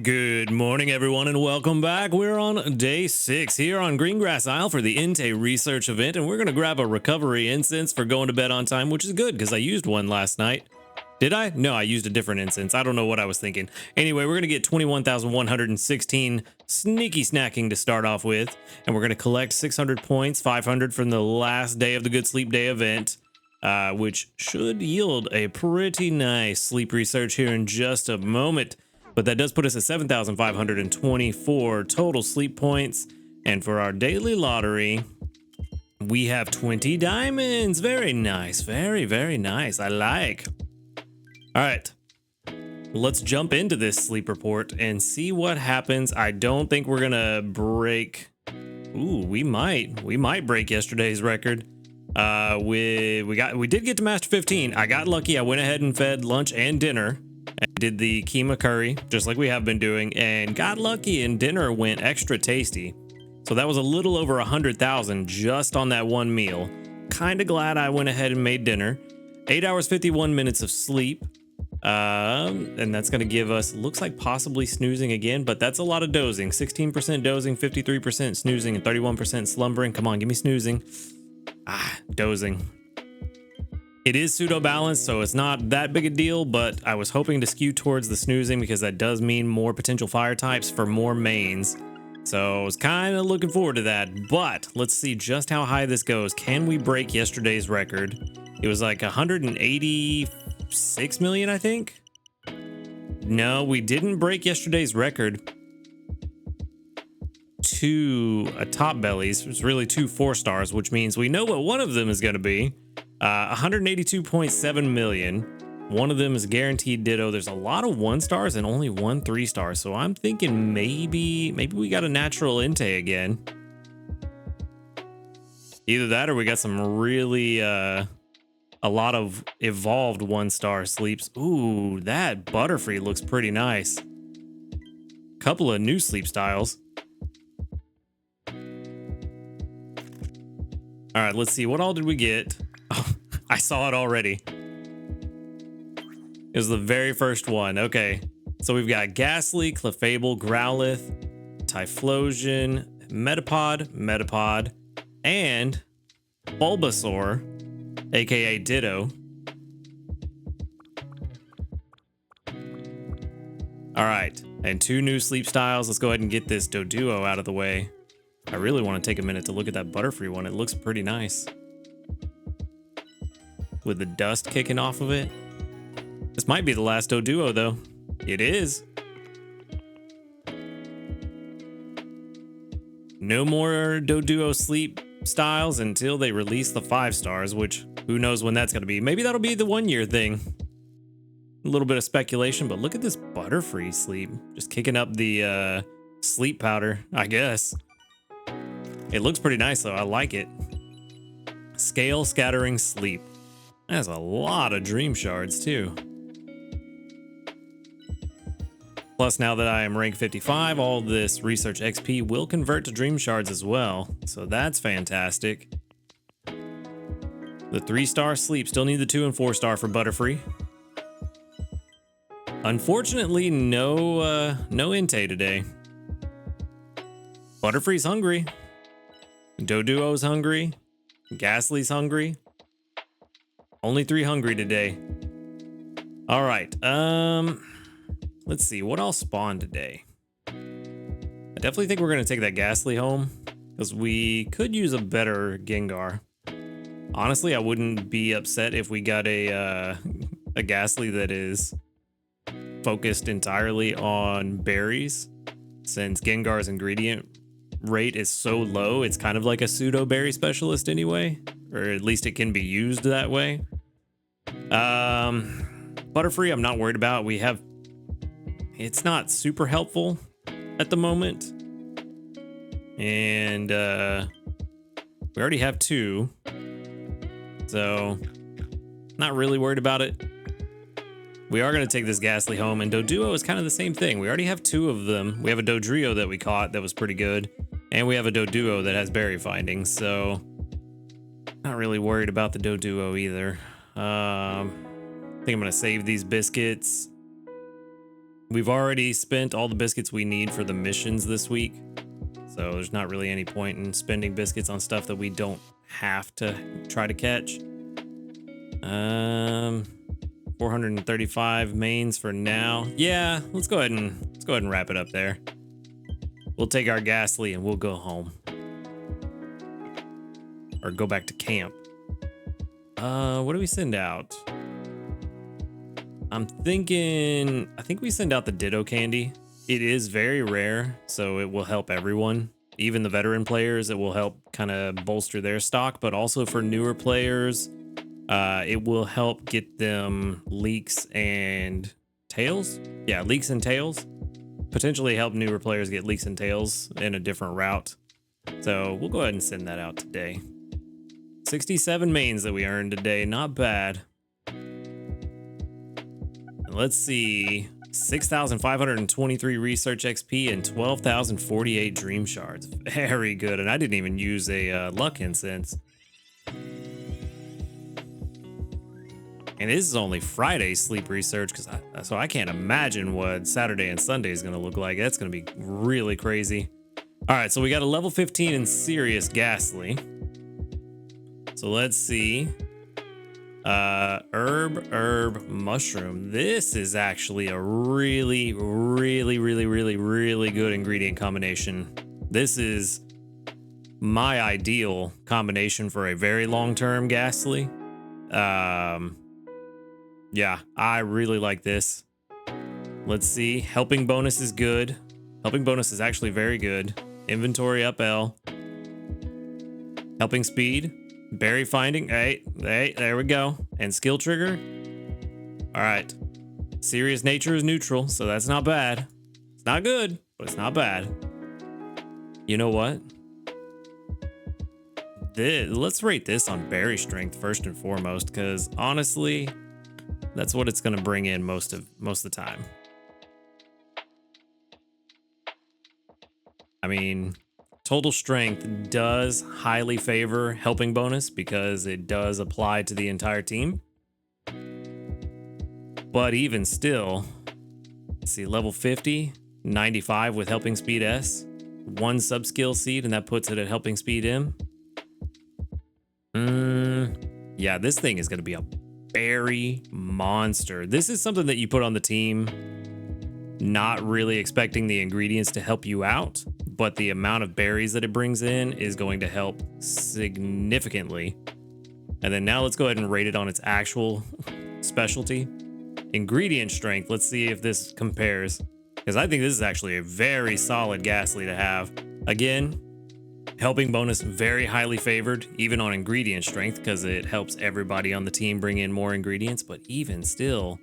Good morning, everyone, and welcome back. We're on day 6 here on Greengrass Isle for the Entei research event, and we're going to grab a recovery incense for going to bed on time, which is good because I used one last night. Did I? No, I used a different incense. I don't know what I was thinking. Anyway, we're going to get 21,116 sneaky snacking to start off with, and we're going to collect 600 points, 500 from the last day of the Good Sleep Day event, which should yield a pretty nice sleep research here in just a moment. But that does put us at 7,524 total sleep points. And for our daily lottery, we have 20 diamonds. Very nice. Very, very nice. I like. All right. Let's jump into this sleep report and see what happens. I don't think we're going to break. Ooh, we might. We might break yesterday's record. We did get to Master 15. I got lucky. I went ahead and fed lunch and dinner. I did the keema curry, just like we have been doing, and got lucky and dinner went extra tasty. So that was a little over 100,000 just on that one meal. Kind of glad I went ahead and made dinner. 8 hours, 51 minutes of sleep. And that's going to give us, looks like possibly snoozing again, but that's a lot of dozing. 16% dozing, 53% snoozing, and 31% slumbering. Come on, give me snoozing. Dozing. It is pseudo balanced, so it's not that big a deal, but I was hoping to skew towards the snoozing because that does mean more potential fire types for more mains. So I was kind of looking forward to that, but let's see just how high this goes. Can we break yesterday's record? It was like 186 million, I think. No, we didn't break yesterday's record. Two top bellies. It's really 2 4-stars, which means we know what one of them is going to be. 182.7 million. One of them is guaranteed ditto. There's a lot of 1-stars and only 1 3-star. So I'm thinking maybe we got a natural Entei again. Either that or we got some really a lot of evolved 1-star sleeps. Ooh, that Butterfree looks pretty nice. Couple of new sleep styles. All right, let's see. What all did we get? Oh, I saw it already. It was the very first one. Okay. So we've got Ghastly, Clefable, Growlithe, Typhlosion, Metapod, and Bulbasaur, aka Ditto. All right. And 2 new sleep styles. Let's go ahead and get this Doduo out of the way. I really want to take a minute to look at that Butterfree one. It looks pretty nice. With the dust kicking off of it. This might be the last Doduo, though. It is. No more Doduo sleep styles until they release the 5-stars, which who knows when that's going to be. Maybe that'll be the 1-year thing. A little bit of speculation, but look at this Butterfree sleep. Just kicking up the sleep powder, I guess. It looks pretty nice, though. I like it. Scale Scattering Sleep. That's a lot of dream shards, too. Plus, now that I am rank 55, all this research XP will convert to dream shards as well. So that's fantastic. The 3-star sleep. Still need the 2 and 4-star for Butterfree. Unfortunately, no Entei today. Butterfree's hungry. Doduo's hungry. Ghastly's hungry. Only 3 hungry today. All right. Let's see. What all spawned today? I definitely think we're going to take that Ghastly home because we could use a better Gengar. Honestly, I wouldn't be upset if we got a Ghastly that is focused entirely on berries, since Gengar's ingredient rate is so low. It's kind of like a pseudo berry specialist anyway, or at least it can be used that way. Butterfree, I'm not worried about. It's not super helpful at the moment, and we already have 2, so not really worried about it. We are going to take this Ghastly home, and Doduo is kind of the same thing. We already have 2 of them. We have a Dodrio that we caught that was pretty good, and we have a Doduo that has berry finding, so not really worried about the Doduo either. I think I'm going to save these biscuits. We've already spent all the biscuits we need for the missions this week. So there's not really any point in spending biscuits on stuff that we don't have to try to catch. 435 mains for now. Yeah, let's go ahead and wrap it up there. We'll take our ghastly and we'll go home. Or go back to camp. What do we send out? I think we send out the Ditto candy. It is very rare, so it will help everyone. Even the veteran players, it will help kind of bolster their stock, but also for newer players, it will help get them leeks and tails. Yeah, leeks and tails. Potentially help newer players get leeks and tails in a different route. So we'll go ahead and send that out today. 67 mains that we earned today, not bad. And let's see, 6,523 research XP and 12,048 dream shards. Very good, and I didn't even use a luck incense. And this is only Friday's sleep research, so I can't imagine what Saturday and Sunday is going to look like. That's going to be really crazy. All right, so we got a level 15 in Serious Ghastly. So let's see. Herb mushroom. This is actually a really good ingredient combination. This is my ideal combination for a very long-term ghastly. Yeah, I really like this. Let's see. Helping bonus is good. Helping bonus is actually very good. Inventory up L. Helping speed. Berry finding. Hey, there we go. And skill trigger. All right. Serious nature is neutral, so that's not bad. It's not good, but it's not bad. You know what? Let's rate this on berry strength first and foremost, because honestly, that's what it's going to bring in most of the time. I mean, total strength does highly favor helping bonus because it does apply to the entire team. But even still, let's see, level 50, 95 with helping speed S, 1 sub skill seed, and that puts it at helping speed M. Yeah, this thing is going to be a berry monster. This is something that you put on the team, not really expecting the ingredients to help you out, but the amount of berries that it brings in is going to help significantly. And then now let's go ahead and rate it on its actual specialty. Ingredient strength, let's see if this compares, because I think this is actually a very solid ghastly to have. Again, helping bonus very highly favored, even on ingredient strength, because it helps everybody on the team bring in more ingredients. But even still,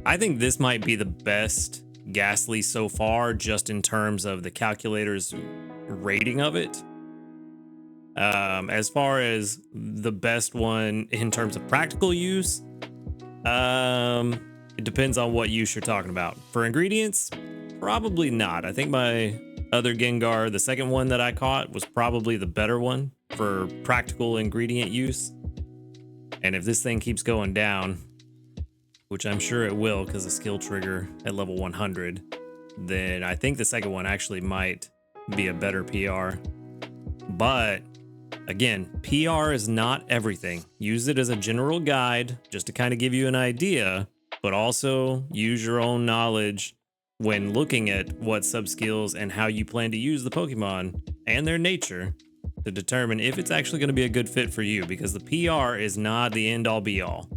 I think this might be the best ghastly so far, just in terms of the calculator's rating of it. As far as the best one in terms of practical use, it depends on what use you're talking about. For ingredients, probably not. I think my other Gengar, the second one that I caught, was probably the better one for practical ingredient use. And if this thing keeps going down, which I'm sure it will because of skill trigger at level 100, then I think the second one actually might be a better PR. But again, PR is not everything. Use it as a general guide just to kind of give you an idea, but also use your own knowledge when looking at what sub-skills and how you plan to use the Pokemon and their nature to determine if it's actually going to be a good fit for you, because the PR is not the end-all be-all.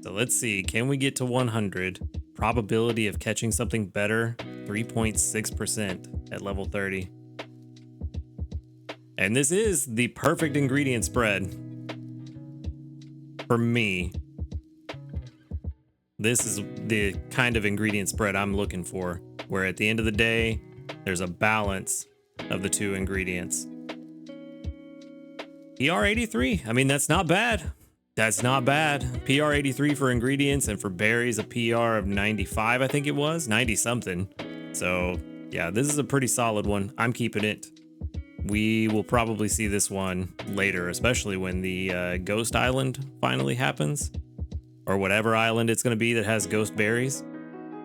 So let's see, can we get to 100? Probability of catching something better, 3.6% at level 30. And this is the perfect ingredient spread for me. This is the kind of ingredient spread I'm looking for, where at the end of the day, there's a balance of the two ingredients. PR 83, I mean, that's not bad. That's not bad. PR 83 for ingredients, and for berries, a PR of 95, I think it was, 90 something. So yeah, this is a pretty solid one. I'm keeping it. We will probably see this one later, especially when the Ghost Island finally happens. or whatever island it's going to be that has ghost berries.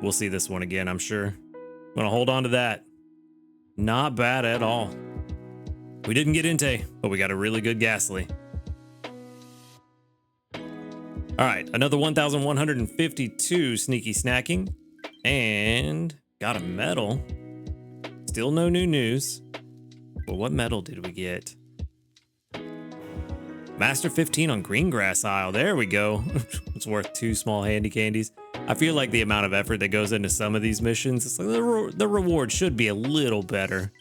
We'll see this one again, I'm sure. I'm going to hold on to that. Not bad at all. We didn't get Entei, but we got a really good Ghastly. All right, another 1,152 sneaky snacking, and got a medal. Still no new news. But what medal did we get? Master 15 on Greengrass Isle. There we go. It's worth 2 small handy candies. I feel like the amount of effort that goes into some of these missions, it's like the reward should be a little better.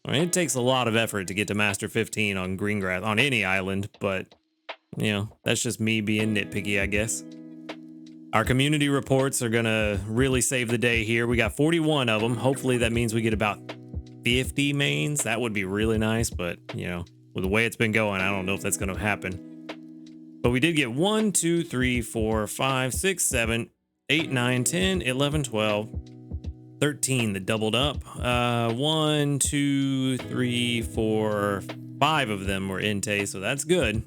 I mean, it takes a lot of effort to get to Master 15 on Greengrass, on any island, but, you know, that's just me being nitpicky, I guess. Our community reports are going to really save the day here. We got 41 of them. Hopefully that means we get about 50 mains. That would be really nice, but, you know, with the way it's been going, I don't know if that's going to happen. But we did get 1, 2, 3, 4, 5, 6, 7, 8, 9, 10, 11, 12, 13 that doubled up. 1, 2, 3, 4, 5 of them were Entei, so that's good.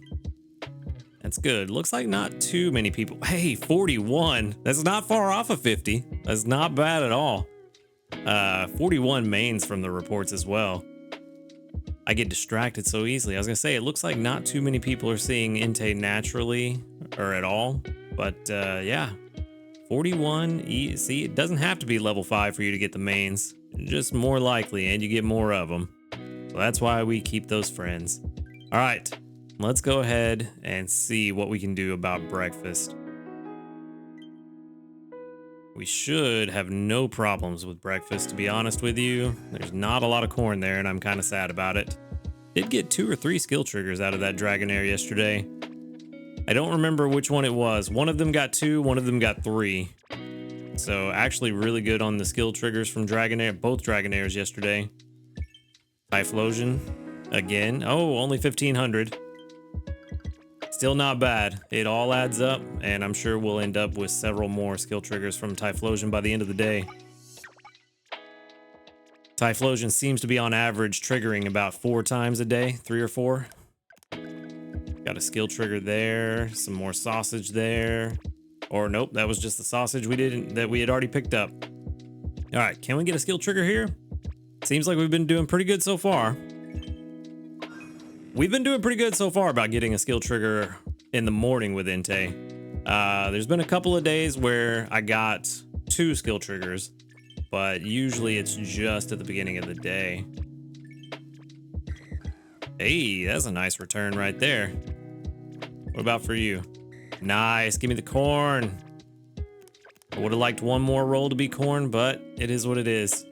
That's good. Looks like not too many people. Hey, 41. That's not far off of 50. That's not bad at all. 41 mains from the reports as well. I get distracted so easily. I was gonna say, it looks like not too many people are seeing Entei naturally or at all, but yeah, 41. See, it doesn't have to be level 5 for you to get the mains, just more likely, and you get more of them. So that's why we keep those friends. All right, let's go ahead and see what we can do about breakfast. We should have no problems with breakfast, to be honest with you. There's not a lot of corn there, and I'm kind of sad about it. Did get 2 or 3 skill triggers out of that Dragonair yesterday. I don't remember which one it was. One of them got 2, one of them got 3. So actually really good on the skill triggers from Dragonair, both Dragonairs yesterday. Typhlosion, again. Oh, only 1,500. Still not bad. It all adds up, and I'm sure we'll end up with several more skill triggers from Typhlosion by the end of the day. Typhlosion seems to be on average triggering about 4 times a day, 3 or 4. Got a skill trigger there, some more sausage there. Or nope, that was just the sausage that we had already picked up. All right, can we get a skill trigger here? Seems like we've been doing pretty good so far. We've been doing pretty good so far about getting a skill trigger in the morning with Entei. There's been a couple of days where I got 2 skill triggers, but usually it's just at the beginning of the day. Hey, that's a nice return right there. What about for you? Nice, give me the corn. I would have liked one more roll to be corn, but it is what it is.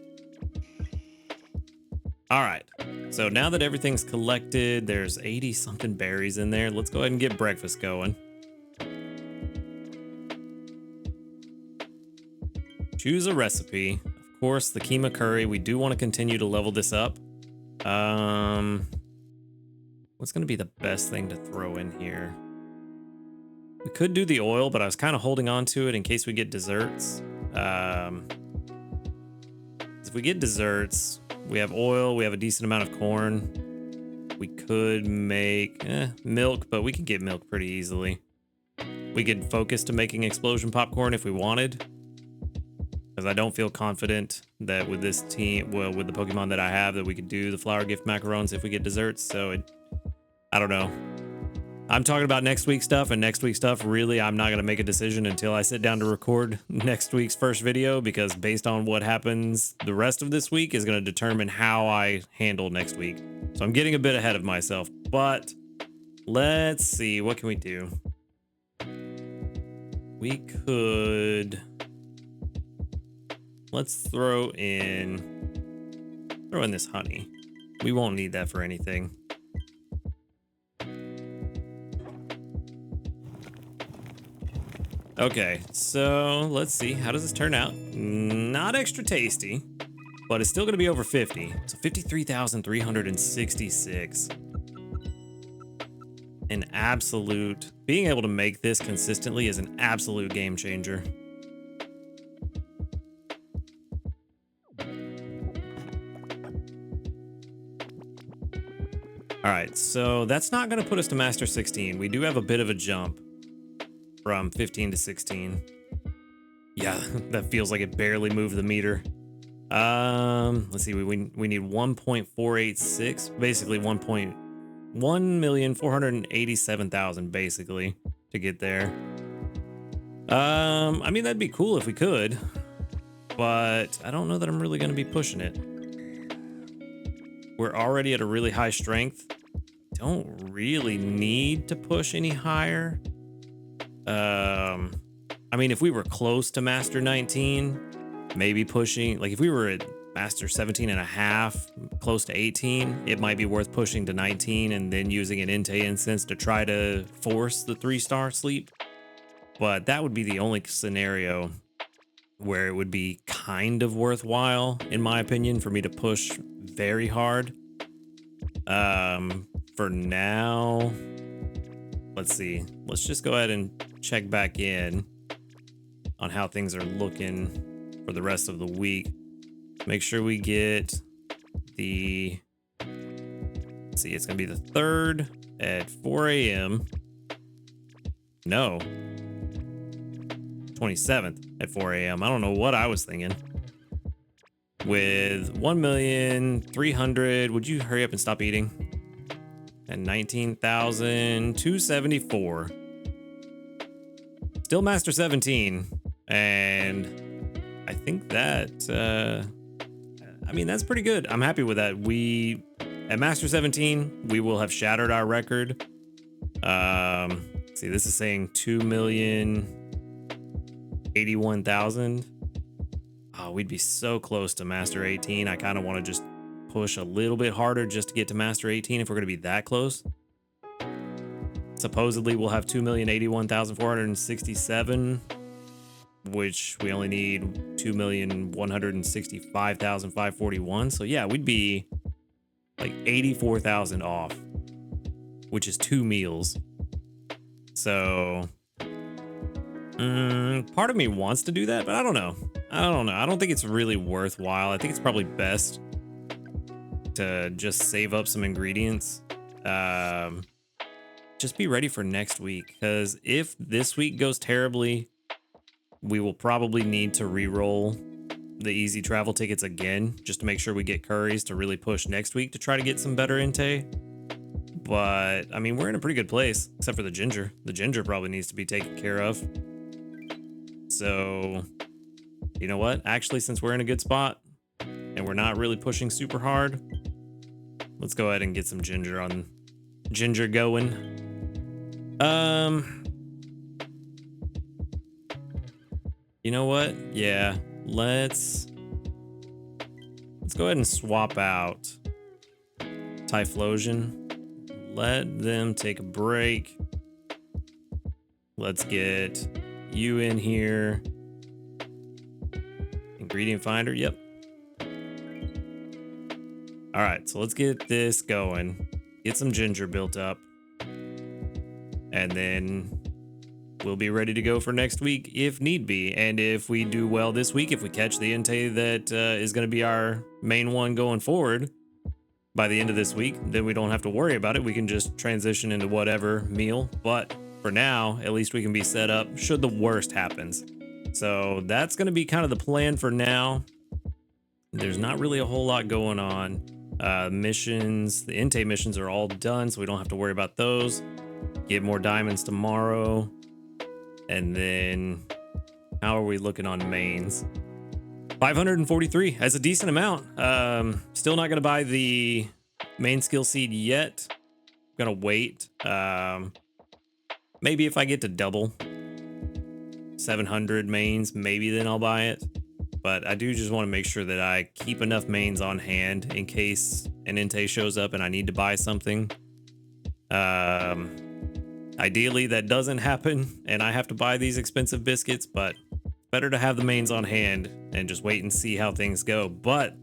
All right, so now that everything's collected, there's 80 something berries in there. Let's go ahead and get breakfast going. Choose a recipe. Of course, the keema curry. We do want to continue to level this up. What's going to be the best thing to throw in here? We could do the oil, but I was kind of holding on to it in case we get desserts. If we get desserts, we have oil, we have a decent amount of corn. We could make milk, but we could get milk pretty easily. We could focus to making explosion popcorn if we wanted, because I don't feel confident that with this team, well, with the Pokemon that I have, that we could do the flower gift macarons if we get desserts. So I don't know. I'm talking about next week's stuff, and next week's stuff, really, I'm not going to make a decision until I sit down to record next week's first video, because based on what happens the rest of this week is going to determine how I handle next week. So I'm getting a bit ahead of myself, but let's see. What can we do? We could... Let's throw in this honey. We won't need that for anything. Okay, so let's see. How does this turn out? Not extra tasty, but it's still going to be over 50. So 53,366. An absolute... Being able to make this consistently is an absolute game changer. All right, so that's not going to put us to Master 16. We do have a bit of a jump. from 15 to 16. Yeah, that feels like it barely moved the meter. Let's see, we need 1.486, basically 1,487,000 basically to get there. I mean, that'd be cool if we could, but I don't know that I'm really going to be pushing it. We're already at a really high strength. Don't really need to push any higher. I mean, if we were close to Master 19, maybe pushing, like if we were at Master 17 and a half, close to 18, it might be worth pushing to 19 and then using an Entei instance to try to force the 3-star sleep. But that would be the only scenario where it would be kind of worthwhile, in my opinion, for me to push very hard. For now, let's see. Let's just go ahead and check back in on how things are looking for the rest of the week. Make sure we get the, let's see, it's gonna be the 3rd at 4 a.m. No, 27th at 4 a.m. I don't know what I was thinking. With 1,300,000, would you hurry up and stop eating? And 19,274. Still Master 17. And I think that, I mean, that's pretty good. I'm happy with that. At Master 17, we will have shattered our record. See, this is saying 2,081,000. Oh, we'd be so close to Master 18. I kind of want to just push a little bit harder just to get to Master 18 if we're going to be that close. Supposedly, we'll have 2,081,467, which we only need 2,165,541. So yeah, we'd be like 84,000 off, which is 2 meals. So part of me wants to do that, but I don't know. I don't think it's really worthwhile. I think it's probably best to just save up some ingredients. Just be ready for next week, because if this week goes terribly, we will probably need to re-roll the easy travel tickets again, just to make sure we get curries to really push next week to try to get some better Entei. But I mean, we're in a pretty good place, except for the ginger. The ginger probably needs to be taken care of. So, you know what? Actually, since we're in a good spot and we're not really pushing super hard, let's go ahead and get some ginger going. You know what? Yeah, let's go ahead and swap out Typhlosion. Let them take a break. Let's get you in here. Ingredient finder, yep. All right, so let's get this going. Get some ginger built up. And then we'll be ready to go for next week if need be. And if we do well this week, if we catch the Entei that is going to be our main one going forward by the end of this week, then we don't have to worry about it. We can just transition into whatever meal. But for now, at least we can be set up should the worst happens. So that's going to be kind of the plan for now. There's not really a whole lot going on. Missions, the Entei missions are all done, so we don't have to worry about those. Get more diamonds tomorrow. And then how are we looking on mains? 543. That's a decent amount. Still not going to buy the main skill seed yet. I'm going to wait. Maybe if I get to double 700 mains, maybe then I'll buy it. But I do just want to make sure that I keep enough mains on hand in case an Entei shows up and I need to buy something. Ideally, that doesn't happen and I have to buy these expensive biscuits, but better to have the mains on hand and just wait and see how things go. But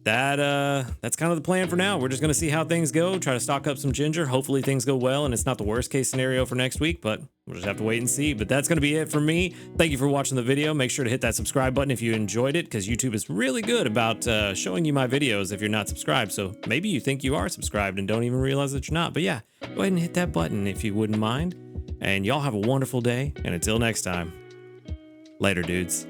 that's kind of the plan for now. We're just going to see how things go, try to stock up some ginger. Hopefully things go well and it's not the worst case scenario for next week, but we'll just have to wait and see. But that's going to be it for me. Thank you for watching the video. Make sure to hit that subscribe button if you enjoyed it, because YouTube is really good about showing you my videos if you're not subscribed. So maybe you think you are subscribed and don't even realize that you're not. But yeah, go ahead and hit that button if you wouldn't mind. And y'all have a wonderful day. And until next time, later, dudes.